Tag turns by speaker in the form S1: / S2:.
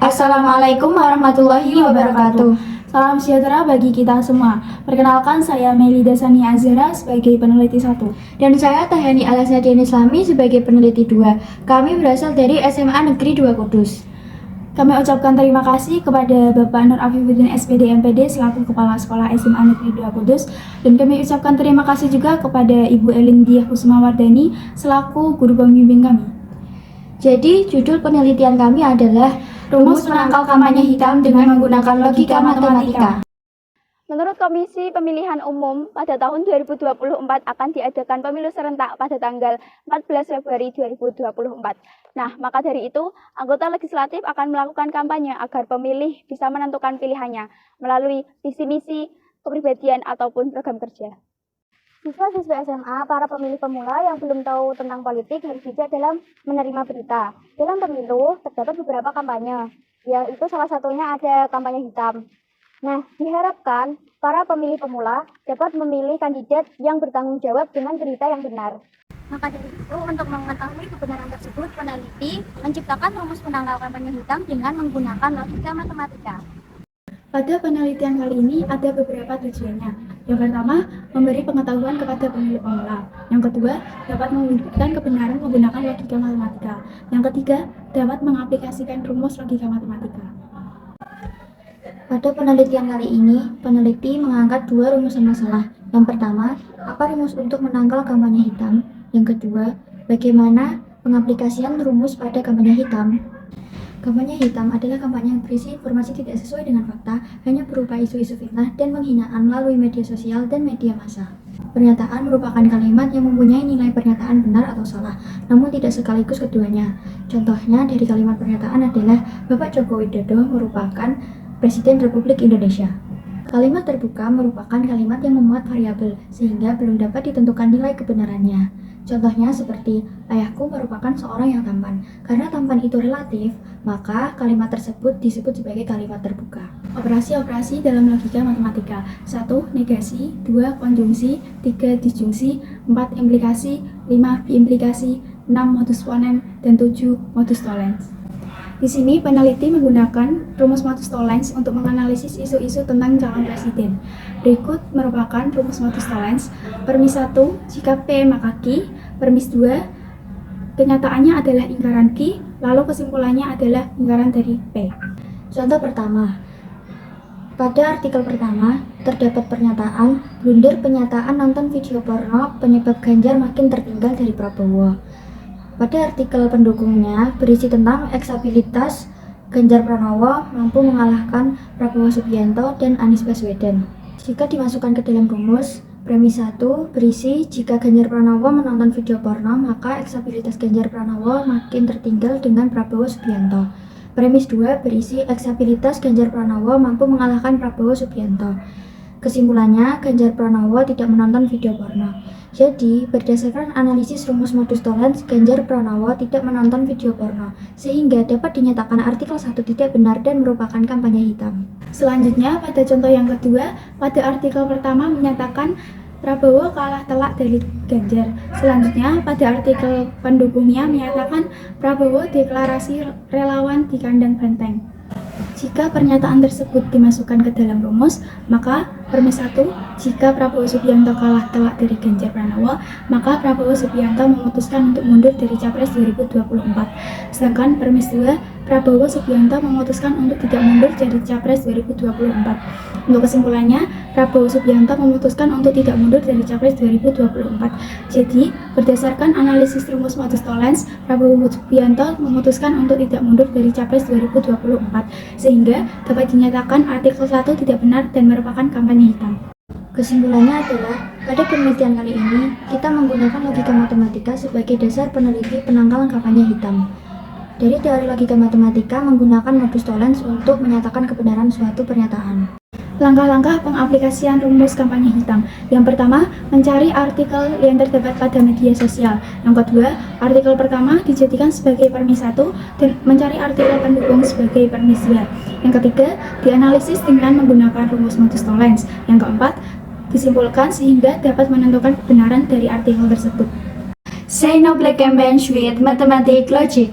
S1: Assalamualaikum warahmatullahi wabarakatuh. Salam sejahtera bagi kita semua. Perkenalkan, saya Melida Sani Azhara sebagai peneliti 1.
S2: Dan saya Tahani Alasadian Islami sebagai peneliti 2. Kami berasal dari SMA Negeri 2 Kudus.
S1: Kami ucapkan terima kasih kepada Bapak Nur Afifuddin SPD MPD selaku Kepala Sekolah SMA Negeri 2 Kudus, dan kami ucapkan terima kasih juga kepada Ibu Elindiah Kusumawardani selaku guru pembimbing kami.
S2: Jadi judul penelitian kami adalah Rumus Menangkal Kampanye Hitam dengan Menggunakan Logika Matematika.
S3: Menurut Komisi Pemilihan Umum, pada tahun 2024 akan diadakan pemilu serentak pada tanggal 14 Februari 2024. Nah, maka dari itu, anggota legislatif akan melakukan kampanye agar pemilih bisa menentukan pilihannya melalui visi misi, kepribadian, ataupun program kerja.
S4: Siswa-siswa SMA, para pemilih pemula yang belum tahu tentang politik harus bijak dalam menerima berita. Dalam pemilu, terdapat beberapa kampanye, yaitu salah satunya ada kampanye hitam. Nah, diharapkan para pemilih pemula dapat memilih kandidat yang bertanggung jawab dengan berita yang benar.
S5: Maka dari itu, untuk mengetahui kebenaran tersebut, peneliti menciptakan rumus penangkal kampanye hitam dengan menggunakan logika matematika.
S1: Pada penelitian kali ini ada beberapa tujuannya. Yang pertama, memberi pengetahuan kepada pemilih pemula. Yang kedua, dapat membuktikan kebenaran menggunakan logika matematika. Yang ketiga, dapat mengaplikasikan rumus logika matematika.
S2: Pada penelitian kali ini, peneliti mengangkat dua rumusan masalah. Yang pertama, apa rumus untuk menangkal kampanye hitam? Yang kedua, bagaimana pengaplikasian rumus pada kampanye hitam? Kampanye hitam adalah kampanye yang berisi informasi tidak sesuai dengan fakta, hanya berupa isu-isu fitnah dan penghinaan melalui media sosial dan media massa. Pernyataan merupakan kalimat yang mempunyai nilai pernyataan benar atau salah, namun tidak sekaligus keduanya. Contohnya dari kalimat pernyataan adalah Bapak Joko Widodo merupakan Presiden Republik Indonesia. Kalimat terbuka merupakan kalimat yang memuat variabel, sehingga belum dapat ditentukan nilai kebenarannya. Contohnya seperti, ayahku merupakan seorang yang tampan. Karena tampan itu relatif, maka kalimat tersebut disebut sebagai kalimat terbuka.
S1: Operasi-operasi dalam logika matematika. 1. Negasi, 2. Konjungsi, 3. Disjungsi, 4. Implikasi, 5. Biimplikasi, 6. Modus ponens, dan 7. Modus tollens. Di sini peneliti menggunakan rumus modus tollens untuk menganalisis isu-isu tentang calon presiden. Berikut merupakan rumus modus tollens. Permis 1, jika P maka Q. Permis 2, kenyataannya adalah lingkaran Q, lalu kesimpulannya adalah lingkaran dari P.
S2: Contoh pertama. Pada artikel pertama, terdapat pernyataan, blunder penyataan nonton video porno penyebab Ganjar makin tertinggal dari Prabowo. Pada artikel pendukungnya berisi tentang eksabilitas Ganjar Pranowo mampu mengalahkan Prabowo Subianto dan Anies Baswedan. Jika dimasukkan ke dalam rumus, premis 1 berisi jika Ganjar Pranowo menonton video porno, maka eksabilitas Ganjar Pranowo makin tertinggal dengan Prabowo Subianto. Premis 2 berisi eksabilitas Ganjar Pranowo mampu mengalahkan Prabowo Subianto. Kesimpulannya, Ganjar Pranowo tidak menonton video porno. Jadi, berdasarkan analisis rumus modus tollens, Ganjar Pranowo tidak menonton video porno, sehingga dapat dinyatakan artikel 1 tidak benar dan merupakan kampanye hitam.
S1: Selanjutnya, pada contoh yang kedua, pada artikel pertama menyatakan Prabowo kalah telak dari Ganjar. Selanjutnya, pada artikel pendukungnya menyatakan Prabowo deklarasi relawan di kandang banteng. Jika pernyataan tersebut dimasukkan ke dalam rumus, maka permis 1, jika Prabowo Subianto kalah telak dari Ganjar Pranowo, maka Prabowo Subianto memutuskan untuk mundur dari Capres 2024. Sedangkan permis 2, Prabowo Subianto memutuskan untuk tidak mundur dari Capres 2024. Untuk kesimpulannya, Prabowo Subianto memutuskan untuk tidak mundur dari Capres 2024. Jadi, berdasarkan analisis rumus modus tollens, Prabowo Subianto memutuskan untuk tidak mundur dari Capres 2024, sehingga dapat dinyatakan artikel 1 tidak benar dan merupakan kampanye hitam.
S2: Kesimpulannya adalah, pada penelitian kali ini, kita menggunakan logika matematika sebagai dasar peneliti penangkalan kampanye hitam. Dari teori logika matematika menggunakan modus tollens untuk menyatakan kebenaran suatu pernyataan.
S1: Langkah-langkah pengaplikasian rumus kampanye hitam. Yang pertama, mencari artikel yang terdapat pada media sosial. Yang kedua, artikel pertama dijadikan sebagai permis 1 dan mencari artikel pendukung sebagai permis 2. Yang ketiga, dianalisis dengan menggunakan rumus modus tollens. Yang keempat, disimpulkan sehingga dapat menentukan kebenaran dari artikel tersebut.
S2: Say no black and bench with mathematics logic.